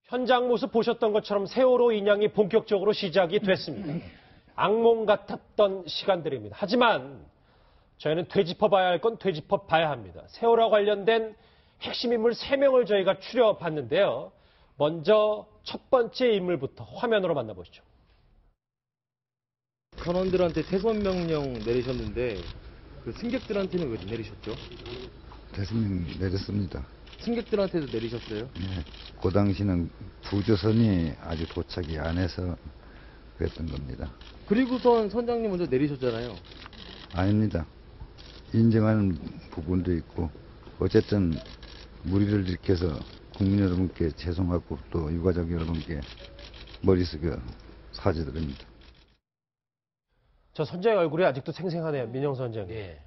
현장 모습 보셨던 것처럼 세월호 인양이 본격적으로 시작이 됐습니다. 악몽 같았던 시간들입니다. 하지만 저희는 되짚어봐야 할 건 되짚어봐야 합니다. 세월호와 관련된 핵심 인물 3명을 저희가 추려봤는데요. 먼저 첫 번째 인물부터 화면으로 만나보시죠. 선원들한테 퇴선 명령 내리셨는데 그 승객들한테는 왜 내리셨죠? 대승령 내렸습니다. 승객들한테도 내리셨어요? 네. 그 당시는 구조선이 아직 도착이 안 해서 그랬던 겁니다. 그리고선 선장님 먼저 내리셨잖아요. 아닙니다. 인정하는 부분도 있고 어쨌든 무리를 일으켜서 국민 여러분께 죄송하고 또 유가족 여러분께 머릿속에 사죄드립니다. 저 선장의 얼굴이 아직도 생생하네요. 민영선 선장님. 예.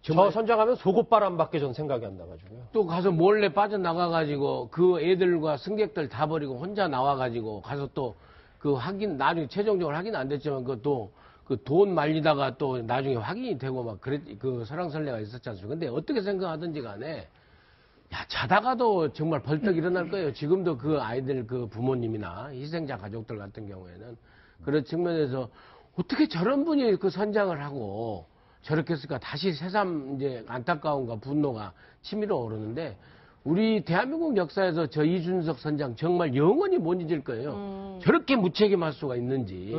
저 선장하면 속옷바람밖에 전 생각이 안 나가지고요. 또 가서 몰래 빠져나가가지고 그 애들과 승객들 다 버리고 혼자 나와가지고 가서 또 그 확인, 나중에 최종적으로 확인 안 됐지만 그것도 그 돈 말리다가 또 나중에 확인이 되고 막 그 설왕설래가 있었지 않습니까? 근데 어떻게 생각하든지 간에 야, 자다가도 정말 벌떡 일어날 거예요. 지금도 그 아이들 그 부모님이나 희생자 가족들 같은 경우에는 그런 측면에서 어떻게 저런 분이 그 선장을 하고 저렇게 했을까 다시 새삼 이제 안타까움과 분노가 치밀어 오르는데 우리 대한민국 역사에서 저 이준석 선장 정말 영원히 못 잊을 거예요. 저렇게 무책임할 수가 있는지.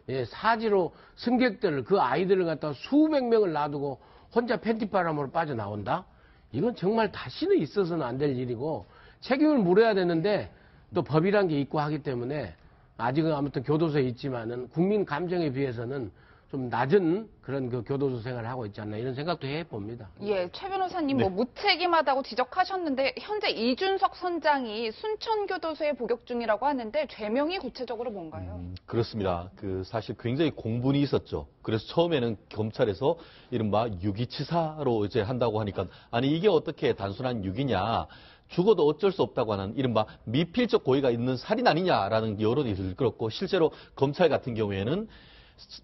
예, 사지로 승객들을 그 아이들을 갖다 수백 명을 놔두고 혼자 팬티바람으로 빠져나온다? 이건 정말 다시는 있어서는 안 될 일이고 책임을 물어야 되는데 또 법이란 게 있고 하기 때문에 아직은 아무튼 교도소에 있지만은 국민 감정에 비해서는 좀 낮은 그런 그 교도소 생활을 하고 있지 않나 이런 생각도 해봅니다. 예, 최 변호사님 뭐 무책임하다고 지적하셨는데 현재 이준석 선장이 순천교도소에 복역 중이라고 하는데 죄명이 구체적으로 뭔가요? 그렇습니다. 사실 굉장히 공분이 있었죠. 그래서 처음에는 경찰에서 이른바 유기치사로 이제 한다고 하니까 아니 이게 어떻게 단순한 유기냐. 죽어도 어쩔 수 없다고 하는 이른바 미필적 고의가 있는 살인 아니냐라는 여론이 들끓었고 실제로 검찰 같은 경우에는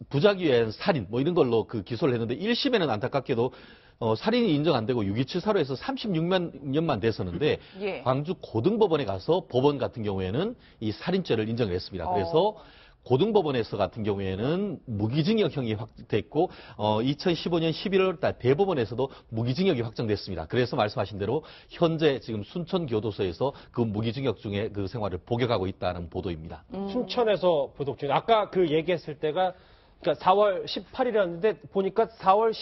부작위의 살인 뭐 이런 걸로 그 기소를 했는데 1심에는 안타깝게도 살인이 인정 안 되고 유기치사로 해서 36년만 됐었는데 예. 광주 고등법원에 가서 법원 같은 경우에는 이 살인죄를 인정을 했습니다. 그래서 고등법원에서 같은 경우에는 무기징역형이 확정됐고 2015년 11월 달 대법원에서도 무기징역이 확정됐습니다. 그래서 말씀하신 대로 현재 지금 순천교도소에서 그 무기징역 중에 그 생활을 복역하고 있다는 보도입니다. 순천에서 복역 중. 아까 그 얘기했을 때가 그러니까 4월 18일이었는데 보니까 4월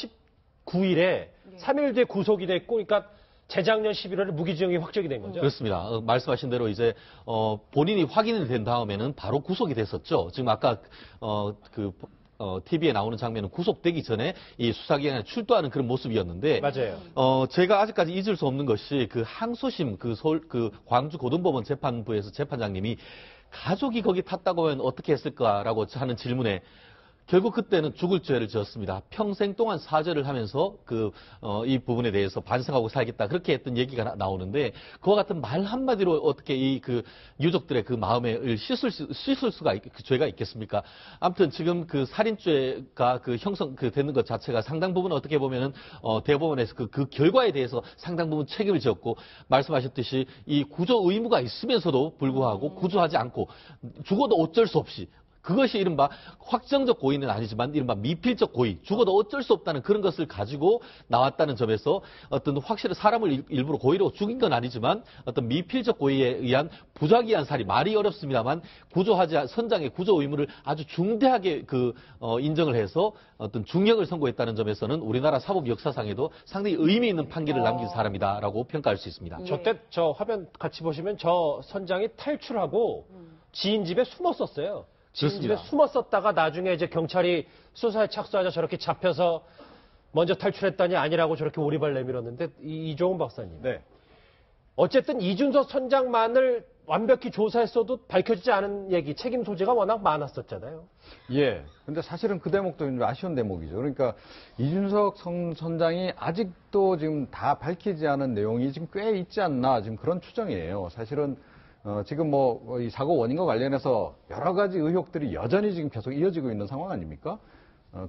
19일에 3일 뒤에 구속이 됐고 그러니까 재작년 11월에 무기징역이 확정이 된 거죠? 그렇습니다. 말씀하신 대로 이제 본인이 확인이 된 다음에는 바로 구속이 됐었죠. 지금 아까 TV에 나오는 장면은 구속되기 전에 이 수사기관에 출두하는 그런 모습이었는데 맞아요. 제가 아직까지 잊을 수 없는 것이 그 항소심 광주 고등법원 재판부에서 재판장님이 가족이 거기 탔다고 하면 어떻게 했을까라고 하는 질문에 결국 그때는 죽을 죄를 지었습니다. 평생 동안 사죄를 하면서 이 부분에 대해서 반성하고 살겠다. 그렇게 했던 얘기가 나오는데 그와 같은 말 한마디로 어떻게 유족들의 그 마음에 씻을 수가 죄가 있겠습니까? 아무튼 지금 그 살인죄가 되는 것 자체가 상당 부분 어떻게 보면은 대법원에서 그 결과에 대해서 상당 부분 책임을 졌고 말씀하셨듯이 이 구조 의무가 있으면서도 불구하고 구조하지 않고 죽어도 어쩔 수 없이 그것이 이른바 확정적 고의는 아니지만 이른바 미필적 고의, 죽어도 어쩔 수 없다는 그런 것을 가지고 나왔다는 점에서 어떤 확실히 사람을 일부러 고의로 죽인 건 아니지만 어떤 미필적 고의에 의한 부작위한 살인, 말이 어렵습니다만 선장의 구조 의무를 아주 중대하게 인정을 해서 어떤 중형을 선고했다는 점에서는 우리나라 사법 역사상에도 상당히 의미 있는 판결을 남긴 사람이다라고 평가할 수 있습니다. 저 화면 같이 보시면 저 선장이 탈출하고 지인 집에 숨었었어요. 지인 집에 숨었었다가 나중에 이제 경찰이 수사에 착수하자 저렇게 잡혀서 먼저 탈출했다니 아니라고 저렇게 오리발 내밀었는데 이종훈 박사님. 네. 어쨌든 이준석 선장만을 완벽히 조사했어도 밝혀지지 않은 얘기, 책임 소재가 워낙 많았었잖아요. 예. 근데 사실은 그 대목도 좀 아쉬운 대목이죠. 그러니까 이준석 선장이 아직도 지금 다 밝히지 않은 내용이 지금 꽤 있지 않나 지금 그런 추정이에요. 사실은 지금 이 사고 원인과 관련해서 여러 가지 의혹들이 여전히 지금 계속 이어지고 있는 상황 아닙니까?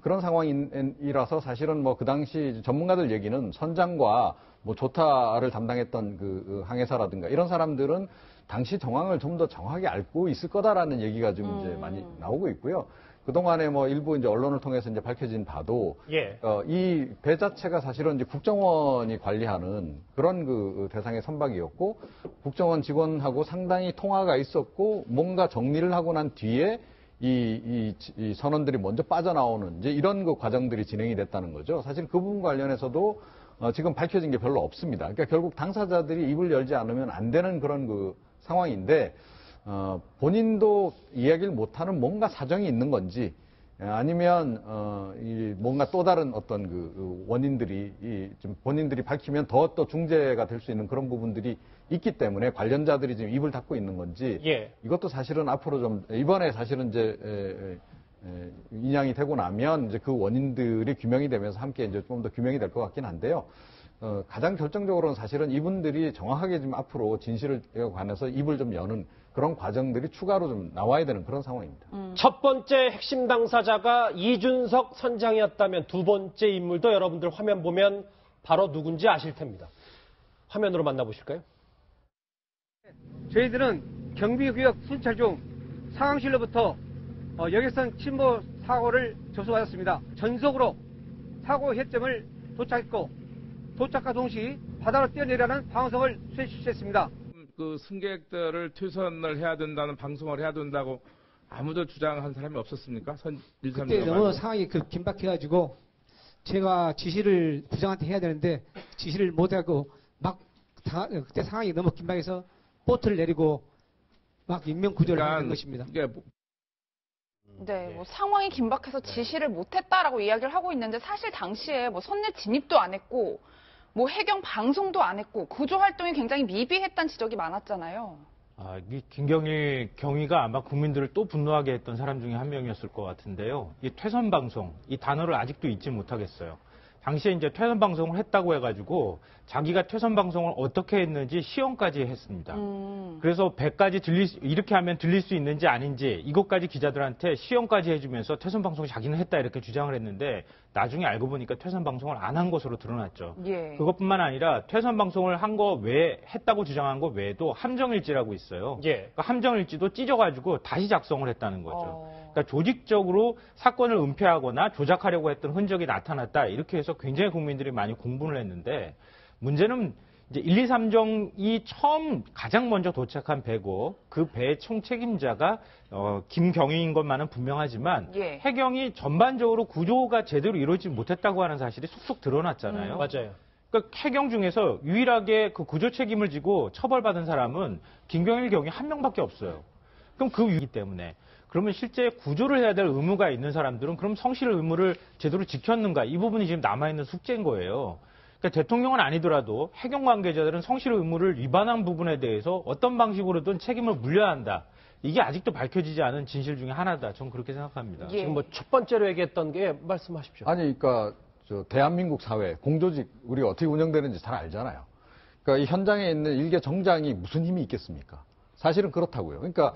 그런 상황이라서 사실은 그 당시 전문가들 얘기는 선장과 조타를 담당했던 그 항해사라든가 이런 사람들은 당시 정황을 좀 더 정확하게 알고 있을 거다라는 얘기가 좀 이제 많이 나오고 있고요. 그동안에 뭐 일부 이제 언론을 통해서 이제 밝혀진 바도 예. 이 배 자체가 사실은 이제 국정원이 관리하는 그런 그 대상의 선박이었고 국정원 직원하고 상당히 통화가 있었고 뭔가 정리를 하고 난 뒤에 이 선원들이 먼저 빠져나오는 이제 이런 그 과정들이 진행이 됐다는 거죠. 사실 그 부분 관련해서도 지금 밝혀진 게 별로 없습니다. 그러니까 결국 당사자들이 입을 열지 않으면 안 되는 그런 그 상황인데 본인도 이야기를 못하는 뭔가 사정이 있는 건지 아니면 뭔가 또 다른 어떤 그 원인들이 좀 본인들이 밝히면 더 또 중재가 될 수 있는 그런 부분들이 있기 때문에 관련자들이 지금 입을 닫고 있는 건지 예. 이것도 사실은 앞으로 좀 이번에 사실은 이제 인양이 되고 나면 이제 그 원인들이 규명이 되면서 함께 이제 좀 더 규명이 될 것 같긴 한데요. 가장 결정적으로는 사실은 이분들이 정확하게 지금 앞으로 진실을 관해서 입을 좀 여는 그런 과정들이 추가로 좀 나와야 되는 그런 상황입니다. 첫 번째 핵심 당사자가 이준석 선장이었다면 두 번째 인물도 여러분들 화면 보면 바로 누군지 아실 텐니다. 화면으로 만나보실까요? 저희들은 경비구역 순찰 중 상황실로부터 여객선 침몰 사고를 접수받았습니다. 전속으로 사고 해점을 도착했고 도착과 동시 바다로 뛰어내려는 방송을 실시했습니다. 그 승객들을 퇴선을 해야 된다는 방송을 해야 된다고 아무도 주장한 사람이 없었습니까? 그때 너무 상황이 긴박해가지고 제가 지시를 부장한테 해야 되는데 지시를 못하고 막 그때 상황이 너무 긴박해서 보트를 내리고 막 인명구조를 하는 것입니다. 네, 뭐 상황이 긴박해서 지시를 못했다라고 이야기를 하고 있는데 사실 당시에 뭐 선내 진입도 안 했고 뭐 해경 방송도 안 했고 구조 활동이 굉장히 미비했다는 지적이 많았잖아요. 이 김경일 경위가 아마 국민들을 또 분노하게 했던 사람 중에 한 명이었을 것 같은데요. 이 퇴선 방송, 이 단어를 아직도 잊지 못하겠어요. 당시에 이제 퇴선 방송을 했다고 해가지고 자기가 퇴선 방송을 어떻게 했는지 시연까지 했습니다. 그래서 배까지 이렇게 하면 들릴 수 있는지 아닌지 이것까지 기자들한테 시연까지 해주면서 퇴선 방송을 자기는 했다 이렇게 주장을 했는데 나중에 알고 보니까 퇴선 방송을 안 한 것으로 드러났죠. 예. 그것뿐만 아니라 퇴선 방송을 한 거 외에 했다고 주장한 거 외에도 함정일지라고 있어요. 예. 그러니까 함정일지도 찢어가지고 다시 작성을 했다는 거죠. 그러니까 조직적으로 사건을 은폐하거나 조작하려고 했던 흔적이 나타났다. 이렇게 해서 굉장히 국민들이 많이 공분을 했는데 문제는 이제 1, 2, 3정이 처음 가장 먼저 도착한 배고 그 배의 총책임자가 김경희인 것만은 분명하지만 예. 해경이 전반적으로 구조가 제대로 이루어지지 못했다고 하는 사실이 속속 드러났잖아요. 맞아요. 그러니까 해경 중에서 유일하게 그 구조 책임을 지고 처벌받은 사람은 김경일 경위 한 명밖에 없어요. 그럼 그 이유이기 때문에 그러면 실제 구조를 해야 될 의무가 있는 사람들은 그럼 성실 의무를 제대로 지켰는가 이 부분이 지금 남아있는 숙제인 거예요. 그러니까 대통령은 아니더라도 해경 관계자들은 성실 의무를 위반한 부분에 대해서 어떤 방식으로든 책임을 물려야 한다. 이게 아직도 밝혀지지 않은 진실 중에 하나다. 저는 그렇게 생각합니다. 지금 뭐 첫 번째로 얘기했던 게 말씀하십시오. 아니, 그러니까 대한민국 사회 공조직 우리가 어떻게 운영되는지 잘 알잖아요. 그러니까 이 현장에 있는 일개 정장이 무슨 힘이 있겠습니까? 사실은 그렇다고요. 그러니까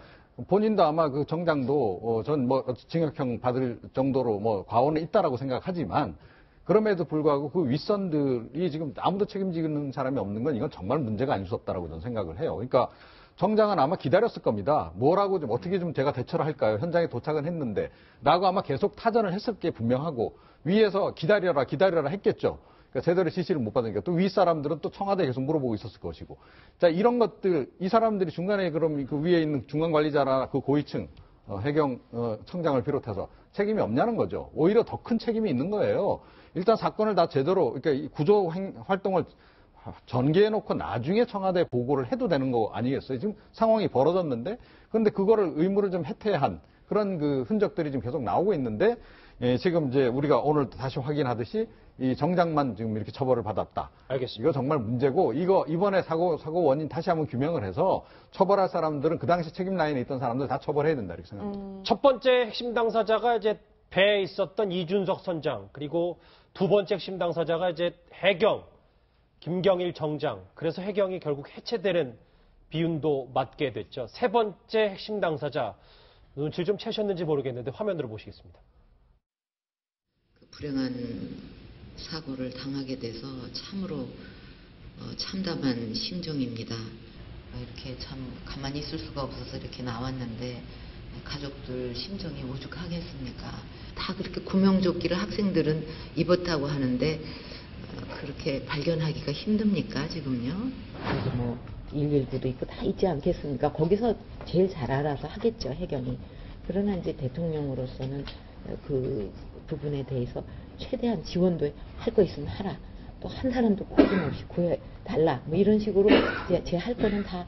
본인도 아마 그 정장도 전 뭐 징역형 받을 정도로 뭐 과오는 있다라고 생각하지만 그럼에도 불구하고 그 윗선들이 지금 아무도 책임지는 사람이 없는 건 이건 정말 문제가 아닐 수 없다라고 저는 생각을 해요. 그러니까 정장은 아마 기다렸을 겁니다. 뭐라고 좀 어떻게 좀 제가 대처를 할까요? 현장에 도착은 했는데 라고 아마 계속 타전을 했을 게 분명하고 위에서 기다려라 했겠죠. 그러니까 제대로 지시를 못 받으니까 또 윗사람들은 또 청와대에 계속 물어보고 있었을 것이고. 자, 이런 것들, 이 사람들이 중간에 그럼 그 위에 있는 중간 관리자나 그 고위층, 해경 청장을 비롯해서 책임이 없냐는 거죠. 오히려 더 큰 책임이 있는 거예요. 일단 사건을 다 제대로, 그러니까 이 구조 활동을 전개해놓고 나중에 청와대에 보고를 해도 되는 거 아니겠어요? 지금 상황이 벌어졌는데, 그런데 그거를 의무를 좀 해태한 그런 그 흔적들이 지금 계속 나오고 있는데, 지금 이제 우리가 오늘 다시 확인하듯이 이 정장만 지금 이렇게 처벌을 받았다. 알겠습니다. 이거 정말 문제고, 이거 이번에 사고 원인 다시 한번 규명을 해서 처벌할 사람들은 그 당시 책임 라인에 있던 사람들 다 처벌해야 된다 이렇게 생각합니다. 첫 번째 핵심 당사자가 이제 배에 있었던 이준석 선장, 그리고 두 번째 핵심 당사자가 이제 해경 김경일 정장. 그래서 해경이 결국 해체되는 비운도 맞게 됐죠. 세 번째 핵심 당사자 눈치를 좀 채셨는지 모르겠는데 화면으로 보시겠습니다. 불행한 사고를 당하게 돼서 참으로 참담한 심정입니다. 이렇게 참 가만히 있을 수가 없어서 이렇게 나왔는데 가족들 심정이 오죽하겠습니까? 다 그렇게 구명조끼를 학생들은 입었다고 하는데 그렇게 발견하기가 힘듭니까 지금요? 그래도 뭐 119도 있고 다 있지 않겠습니까? 거기서 제일 잘 알아서 하겠죠, 해경이. 그러나 이제 대통령으로서는 그 부분에 대해서 최대한 지원도 할 거 있으면 하라. 또 한 사람도 빠짐없이 구해달라. 뭐 이런 식으로 제 할 거는 다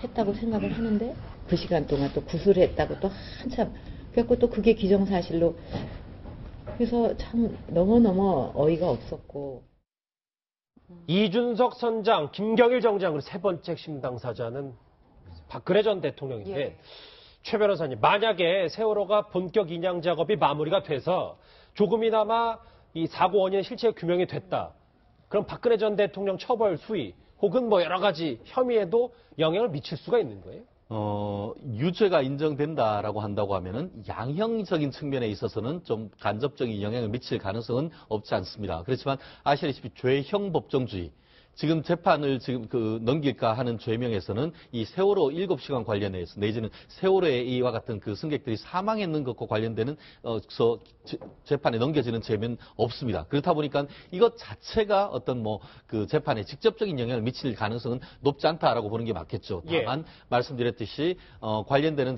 했다고 생각을 하는데 그 시간 동안 또 구술했다고 또 한참 그래갖고 또 그게 기정사실로 그래서 참 너무너무 어이가 없었고. 이준석 선장, 김경일 정장, 그리고 세 번째 핵심 당사자는 박근혜 전 대통령인데 예. 최 변호사님, 만약에 세월호가 본격 인양 작업이 마무리가 돼서 조금이나마 이 사고 원인의 실체 규명이 됐다. 그럼 박근혜 전 대통령 처벌 수위 혹은 뭐 여러 가지 혐의에도 영향을 미칠 수가 있는 거예요? 유죄가 인정된다라고 한다고 하면은 양형적인 측면에 있어서는 좀 간접적인 영향을 미칠 가능성은 없지 않습니다. 그렇지만 아시다시피 죄형 법정주의, 지금 재판을 넘길까 하는 죄명에서는 이 세월호 7시간 관련해서 내지는 세월호의 이와 같은 그 승객들이 사망했는 것과 관련되는 재판에 넘겨지는 죄는 없습니다. 그렇다 보니까 이것 자체가 어떤 그 재판에 직접적인 영향을 미칠 가능성은 높지 않다라고 보는 게 맞겠죠. 다만 말씀드렸듯이 관련되는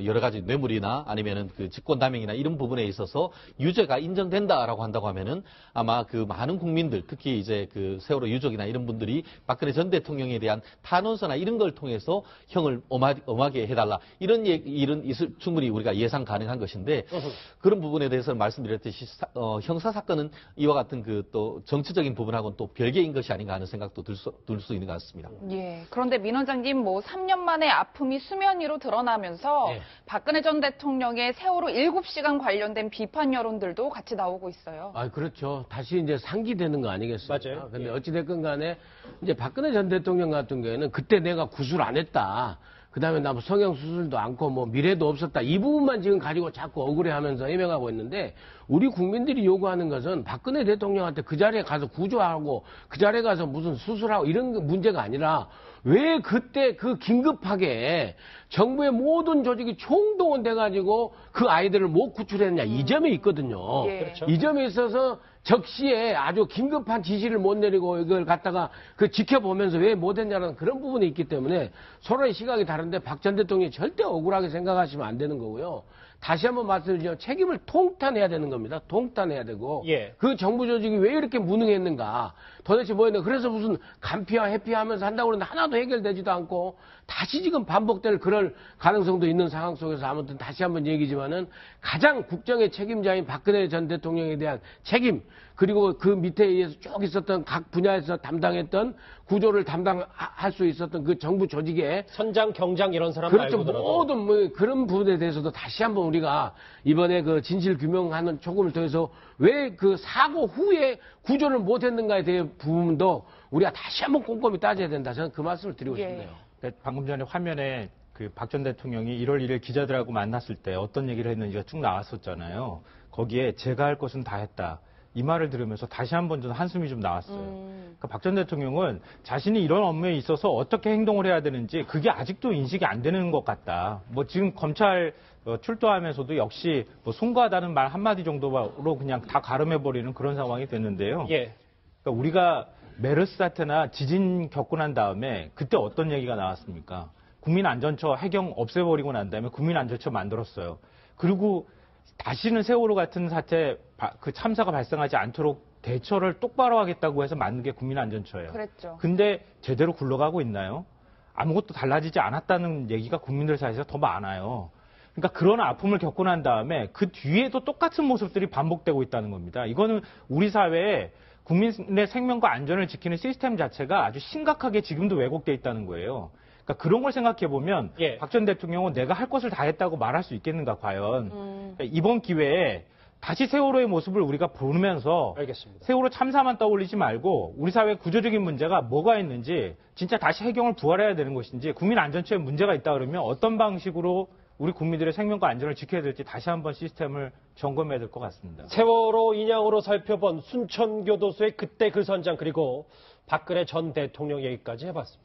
여러 가지 뇌물이나 아니면은 그 직권남용이나 이런 부분에 있어서 유죄가 인정된다라고 한다고 하면은 아마 그 많은 국민들, 특히 이제 그 세월호 유족이나 이런 분들이 박근혜 전 대통령에 대한 탄원서나 이런 걸 통해서 형을 엄하게 해달라, 이런 있을 충분히 우리가 예상 가능한 것인데, 그런 부분에 대해서 말씀드렸듯이 형사 사건은 이와 같은 또 정치적인 부분하고는 또 별개인 것이 아닌가 하는 생각도 들 수 있는 것 같습니다. 예. 그런데 민 원장님, 3년 만에 아픔이 수면 위로 드러나면서 박근혜 전 대통령의 세월호 7시간 관련된 비판 여론들도 같이 나오고 있어요. 그렇죠. 다시 이제 상기되는 거 아니겠습니까? 맞아요. 근데 어찌됐건 간에 이제 박근혜 전 대통령 같은 경우에는 그때 내가 구술 안 했다. 그 다음에 나 성형수술도 않고 미래도 없었다. 이 부분만 지금 가지고 자꾸 억울해하면서 해명하고 있는데, 우리 국민들이 요구하는 것은 박근혜 대통령한테 그 자리에 가서 구조하고 그 자리에 가서 무슨 수술하고 이런 문제가 아니라, 왜 그때 긴급하게 정부의 모든 조직이 총동원돼가지고 그 아이들을 못 구출했냐, 이 점에 있거든요. 그렇죠. 이 점에 있어서 적시에 아주 긴급한 지시를 못 내리고 이걸 갖다가 지켜보면서 왜 못했냐는 그런 부분이 있기 때문에 서로의 시각이 다른데 박 전 대통령이 절대 억울하게 생각하시면 안 되는 거고요. 다시 한번 말씀드리면 책임을 통탄해야 되는 겁니다. 통탄해야 되고 그 정부 조직이 왜 이렇게 무능했는가, 도대체 뭐였나. 그래서 무슨 간피와 회피하면서 한다고 그러는데 하나도 해결되지도 않고 다시 지금 반복될 그럴 가능성도 있는 상황 속에서 아무튼 다시 한번 얘기지만은 가장 국정의 책임자인 박근혜 전 대통령에 대한 책임, 그리고 그 밑에 의해서 쭉 있었던 각 분야에서 담당했던 구조를 담당할 수 있었던 그 정부 조직의 선장, 경장 이런 사람 그렇죠. 말고도 모든 그런 부분에 대해서도 다시 한번 우리가 이번에 그 진실 규명하는 조금을 통해서 왜 그 사고 후에 구조를 못했는가에 대한 부분도 우리가 다시 한번 꼼꼼히 따져야 된다. 저는 그 말씀을 드리고 싶네요. 방금 전에 화면에 그 박 전 대통령이 1월 1일 기자들하고 만났을 때 어떤 얘기를 했는지가 쭉 나왔었잖아요. 거기에 제가 할 것은 다 했다. 이 말을 들으면서 다시 한번 좀 한숨이 좀 나왔어요. 그러니까 박 전 대통령은 자신이 이런 업무에 있어서 어떻게 행동을 해야 되는지 그게 아직도 인식이 안 되는 것 같다. 지금 검찰 출두하면서도 역시 송구하다는 말 한마디 정도로 그냥 다 가름해버리는 그런 상황이 됐는데요. 그러니까 우리가 메르스 사태나 지진 겪고 난 다음에 그때 어떤 얘기가 나왔습니까? 국민안전처 해경 없애버리고 난 다음에 국민안전처 만들었어요. 그리고 다시는 세월호 같은 사태, 그 참사가 발생하지 않도록 대처를 똑바로 하겠다고 해서 만든 게 국민안전처예요. 그랬죠. 근데 제대로 굴러가고 있나요? 아무것도 달라지지 않았다는 얘기가 국민들 사이에서 더 많아요. 그러니까 그런 아픔을 겪고 난 다음에 그 뒤에도 똑같은 모습들이 반복되고 있다는 겁니다. 이거는 우리 사회에 국민의 생명과 안전을 지키는 시스템 자체가 아주 심각하게 지금도 왜곡되어 있다는 거예요. 그러니까 그런 걸 생각해 보면 박 전 대통령은 내가 할 것을 다 했다고 말할 수 있겠는가 과연. 그러니까 이번 기회에 다시 세월호의 모습을 우리가 보면서 세월호 참사만 떠올리지 말고 우리 사회 구조적인 문제가 뭐가 있는지, 진짜 다시 해경을 부활해야 되는 것인지, 국민 안전처에 문제가 있다 그러면 어떤 방식으로 우리 국민들의 생명과 안전을 지켜야 될지 다시 한번 시스템을 점검해야 될 것 같습니다. 세월호 인양으로 살펴본 순천교도소의 그때 그 선장, 그리고 박근혜 전 대통령 얘기까지 해봤습니다.